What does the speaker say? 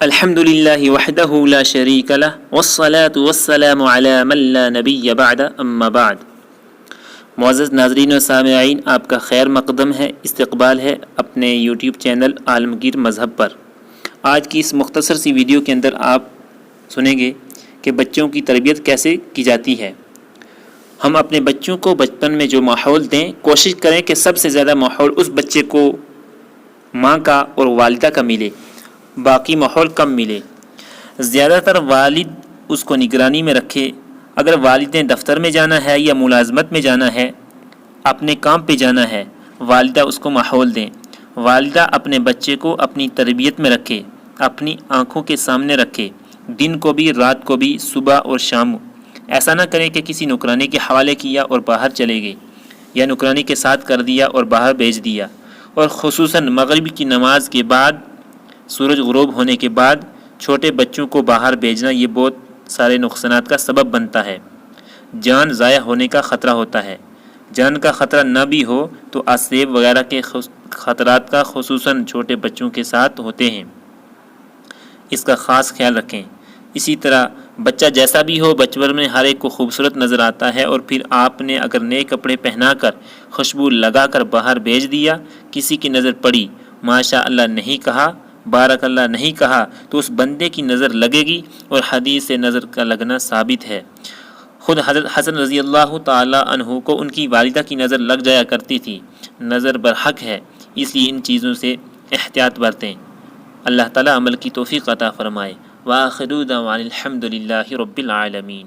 الحمد للہ وحدہ لا شریک لہ والصلاة والسلام علی من لا نبی بعد اما بعد۔ معزز ناظرین و سامعین، آپ کا خیر مقدم ہے، استقبال ہے اپنے یوٹیوب چینل عالمگیر مذہب پر۔ آج کی اس مختصر سی ویڈیو کے اندر آپ سنیں گے کہ بچوں کی تربیت کیسے کی جاتی ہے۔ ہم اپنے بچوں کو بچپن میں جو ماحول دیں، کوشش کریں کہ سب سے زیادہ ماحول اس بچے کو ماں کا اور والدہ کا ملے، باقی ماحول کم ملے۔ زیادہ تر والد اس کو نگرانی میں رکھے۔ اگر والد نے دفتر میں جانا ہے یا ملازمت میں جانا ہے، اپنے کام پہ جانا ہے، والدہ اس کو ماحول دیں۔ والدہ اپنے بچے کو اپنی تربیت میں رکھے، اپنی آنکھوں کے سامنے رکھے، دن کو بھی رات کو بھی، صبح اور شام۔ ایسا نہ کریں کہ کسی نوکرانی کے حوالے کیا اور باہر چلے گئے، یا نوکرانی کے ساتھ کر دیا اور باہر بھیج دیا۔ اور خصوصاً مغرب کی نماز کے بعد، سورج غروب ہونے کے بعد چھوٹے بچوں کو باہر بھیجنا یہ بہت سارے نقصانات کا سبب بنتا ہے۔ جان ضائع ہونے کا خطرہ ہوتا ہے۔ جان کا خطرہ نہ بھی ہو تو اسیب وغیرہ کے خطرات کا خصوصاً چھوٹے بچوں کے ساتھ ہوتے ہیں، اس کا خاص خیال رکھیں۔ اسی طرح بچہ جیسا بھی ہو، بچپن میں ہر ایک کو خوبصورت نظر آتا ہے، اور پھر آپ نے اگر نئے کپڑے پہنا کر، خوشبو لگا کر باہر بھیج دیا، کسی کی نظر پڑی، ماشاء اللہ نہیں کہا، بارک اللہ نہیں کہا، تو اس بندے کی نظر لگے گی، اور حدیث سے نظر کا لگنا ثابت ہے۔ خود حضرت حسن رضی اللہ تعالی عنہ کو ان کی والدہ کی نظر لگ جایا کرتی تھی۔ نظر برحق ہے، اس لیے ان چیزوں سے احتیاط برتیں۔ اللہ تعالی عمل کی توفیق عطا فرمائے۔ وآخر دعوانا الحمد للہ رب العالمین۔